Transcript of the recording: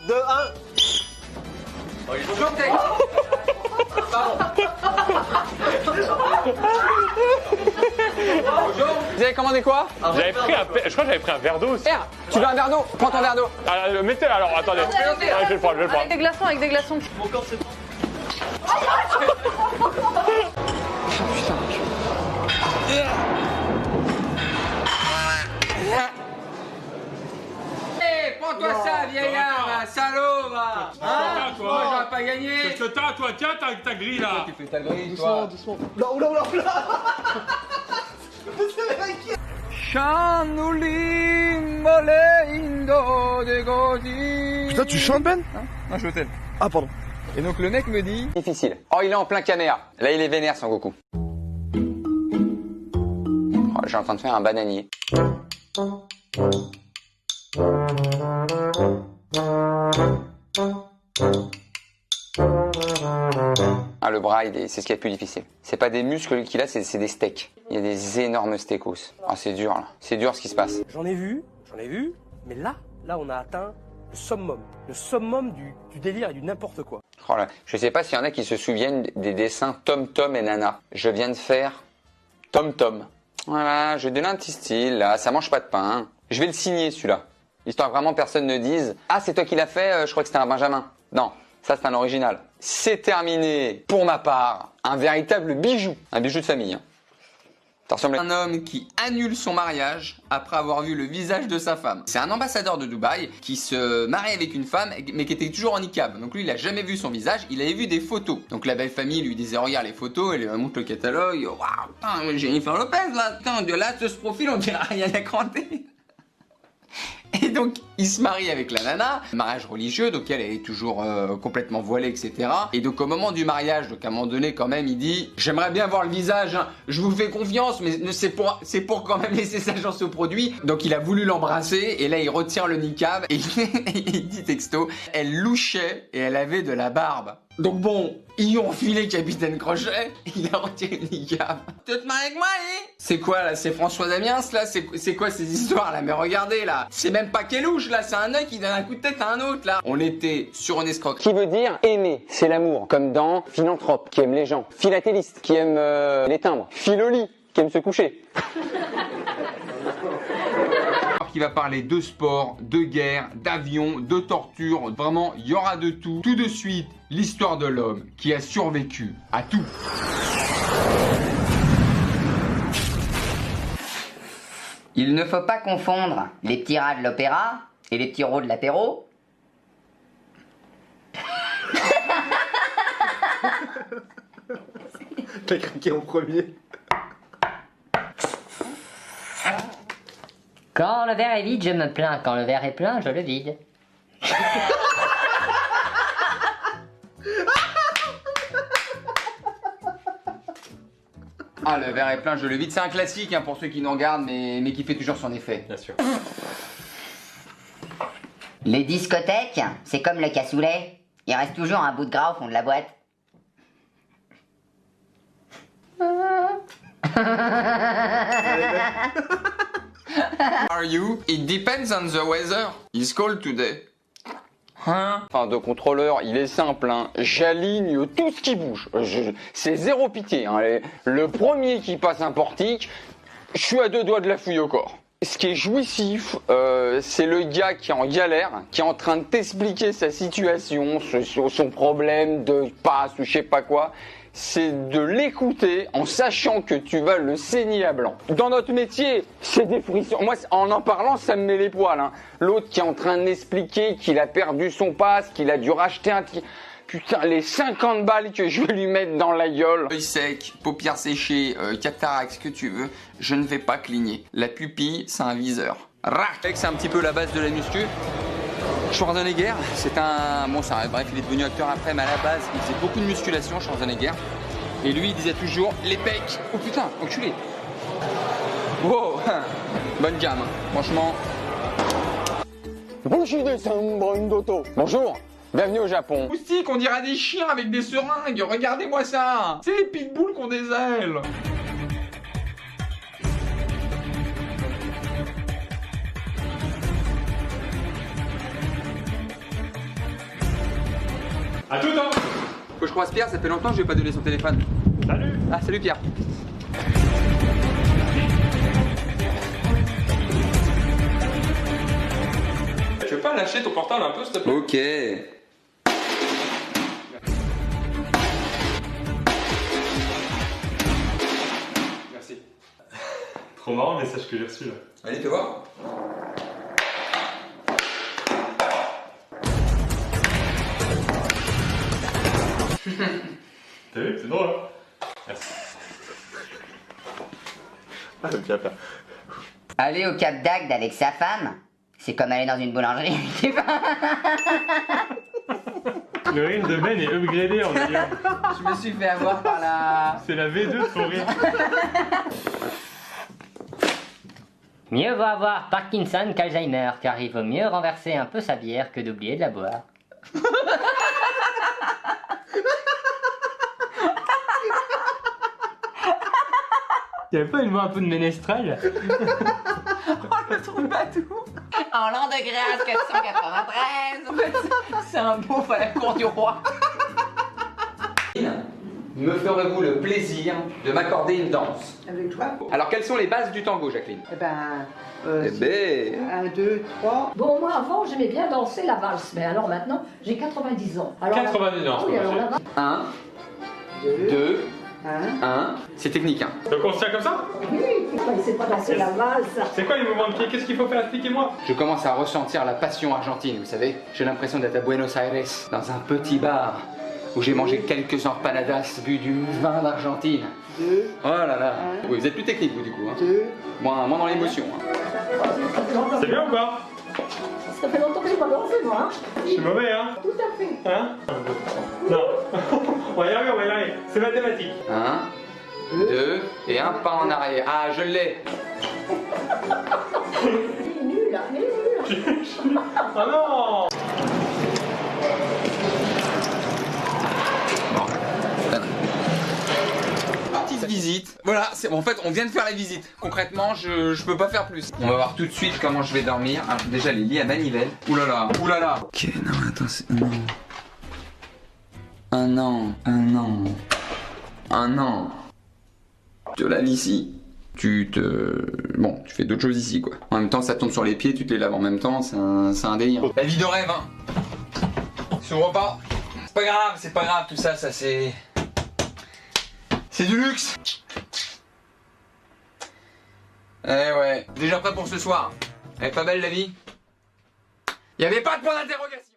2, 1. Bonjour, Tech. Vous avez commandé quoi? J'avais pris je crois que j'avais pris un verre d'eau aussi. Merde, tu veux un verre d'eau? Prends ton verre d'eau. Mettez, alors attendez. Ouais, je vais le prendre, je vais le prendre. Avec des glaçons, avec des glaçons. Mon corps c'est pas. Hé, prends-toi ça, vieillard, là, salaud, va. Hein? Moi, j'aurais pas gagné. Qu'est-ce que t'as, toi? Tiens, t'as ta grille là. Tu fais ta grille, Doucement, toi. doucement. Là, oula, oula, oula. Putain, tu chantes, Ben? Non, je suis au tel. Ah, pardon. Et donc le mec me dit... Difficile. Oh, il est en plein caméra. Là, il est vénère, son Goku. Oh, je suis en train de faire un bananier. Ah, le bras, c'est ce qui est le plus difficile. C'est pas des muscles qu'il a, c'est des steaks. Il y a des énormes steakos. Ah, c'est dur, là. C'est dur ce qui se passe. J'en ai vu, mais là, on a atteint le summum du délire et du n'importe quoi. Oh là, je sais pas s'il y en a qui se souviennent des dessins Tom Tom et Nana. Je viens de faire Tom Tom. Voilà, je donne un petit style, là, ça mange pas de pain. Hein. Je vais le signer, celui-là. Histoire que vraiment personne ne dise « Ah, c'est toi qui l'as fait, je crois que c'était un Benjamin. » Non, ça c'est un original. C'est terminé, pour ma part, un véritable bijou. Un bijou de famille. Hein. Ça ressemble à un homme qui annule son mariage après avoir vu le visage de sa femme. C'est un ambassadeur de Dubaï qui se marie avec une femme mais qui était toujours en niqab. Donc lui il a jamais vu son visage, il avait vu des photos. Donc la belle famille lui disait regarde les photos, elle lui montre le catalogue. Waouh, putain, Jennifer Lopez là, putain, de là de ce profil on dirait Ariana Grande. Et donc, il se marie avec la nana, mariage religieux, donc elle est toujours complètement voilée, etc. Et donc au moment du mariage, donc à un moment donné quand même, il dit « J'aimerais bien voir le visage, hein. Je vous fais confiance, mais c'est pour quand même laisser sa chance au produit. » Donc il a voulu l'embrasser, et là il retire le niqab, et il dit texto « Elle louchait, et elle avait de la barbe. » Donc bon, ils lui ont filé Capitaine Crochet, il a retiré le niqab. Tu te maries avec moi, hein? C'est quoi là? C'est François Damiens là? C'est quoi ces histoires là? Mais regardez là, c'est même pas Kélouche là, c'est un œil qui donne un coup de tête à un autre là. On était sur une escroquerie. Qui veut dire aimer, c'est l'amour. Comme dans Philanthrope, qui aime les gens. Philatéliste, qui aime les timbres. Philoli, qui aime se coucher. Qui va parler de sport, de guerre, d'avion, de torture, vraiment il y aura de tout. Tout de suite, l'histoire de l'homme qui a survécu à tout. Il ne faut pas confondre les petits rats de l'opéra et les petits rots de l'apéro. T'as craqué en premier. Quand le verre est vide, je me plains. Quand le verre est plein, je le vide. Ah, le verre est plein, je le vide. C'est un classique hein, pour ceux qui nous regardent, mais qui fait toujours son effet. Bien sûr. Les discothèques, c'est comme le cassoulet. Il reste toujours un bout de gras au fond de la boîte. Are you? It depends on the weather. It's cold today. Hein? Enfin, de contrôleur, il est simple, hein. J'aligne tout ce qui bouge. C'est zéro pitié, hein. Le premier qui passe un portique, je suis à 2 doigts de la fouille au corps. Ce qui est jouissif, c'est le gars qui est en galère, qui est en train de t'expliquer sa situation, son problème de passe ou je sais pas quoi. C'est de l'écouter en sachant que tu vas le saigner à blanc. Dans notre métier, c'est des frissons. Moi, en parlant, ça me met les poils. Hein. L'autre qui est en train de m'expliquer qu'il a perdu son passe, qu'il a dû racheter un... Putain, les 50 balles que je vais lui mettre dans la gueule. Œil sec, paupières séchées, cataracte, ce que tu veux, je ne vais pas cligner. La pupille, c'est un viseur. Rac. C'est un petit peu la base de la muscu. Schwarzenegger, c'est un... Bon, ça, bref, il est devenu acteur après, mais à la base, il faisait beaucoup de musculation, Schwarzenegger. Et lui, il disait toujours, les pecs. Oh putain, enculé. Wow, bonne gamme, franchement. Bonjour, bienvenue au Japon. Moustique, on dirait des chiens avec des seringues, regardez-moi ça. C'est les pitbulls qui ont des ailes. À tout, hein. Faut que je croise Pierre, ça fait longtemps que je vais pas donné son téléphone. Salut. Ah, salut Pierre. Tu veux pas lâcher ton portable un peu, s'il te plaît? Ok. Merci. Trop marrant le message que j'ai reçu là. Allez, fais voir. T'as vu? C'est drôle, hein? Merci. Ah, j'aime bien faire. Aller au Cap d'Agde avec sa femme, c'est comme aller dans une boulangerie avec tes parents. Le rire de Ben est upgradé en million. Je me suis fait avoir par la... C'est la V2 de ton rire. Mieux vaut avoir Parkinson qu'Alzheimer, car il vaut mieux renverser un peu sa bière que d'oublier de la boire. Y'avait pas une voix un peu de ménestrel? Oh, le troubadour en l'an de grâce 493. C'est un beauf à la cour du roi. Me ferez-vous le plaisir de m'accorder une danse? Avec toi? Alors, quelles sont les bases du tango, Jacqueline? Eh ben, Eh ben... 1, 2, 3. Bon, moi avant j'aimais bien danser la valse, mais alors maintenant j'ai 90 ans. Alors, 90 ans, oui, c'est alors pas là-bas. 1, 2, 2, 1. 1. C'est technique, hein. Donc on se tient comme ça? Oui, il sait pas danser la valse. C'est quoi les mouvements de pied? Qu'est-ce qu'il faut faire? Expliquez-moi. Je commence à ressentir la passion argentine, vous savez. J'ai l'impression d'être à Buenos Aires, dans un petit bar, où j'ai mangé quelques empanadas, bu du vin d'Argentine. 2, Oh là là. Un. Oui, vous êtes plus technique, vous, du coup. Hein. 2. Moins dans l'émotion. Hein. C'est bien ou pas? Ça fait longtemps que j'ai pas dansé, moi. Hein. Je suis mauvais, hein? Tout à fait. Hein? Non. On va y arriver, on va y arriver. C'est mathématique. 1, 2, et un pas en arrière. Ah, je l'ai. Il est nul, là. Il est nul. Ah non! Petite visite. Voilà, c'est bon. En fait, on vient de faire la visite. Concrètement, je peux pas faire plus. On va voir tout de suite comment je vais dormir. Alors, déjà, les lits à manivelle. Ouh là là, ouh là là. Ok, non, attends, c'est... Non. Un an, un an. Un an. Tu la lis ici. Bon, tu fais d'autres choses ici, quoi. En même temps, ça tombe sur les pieds, tu te les laves en même temps, c'est un délire. La vie de rêve, hein. S'ouvre pas. C'est pas grave, tout ça, c'est... C'est du luxe. Eh ouais, déjà prêt pour ce soir. Elle est pas belle la vie? Y avait pas de point d'interrogation.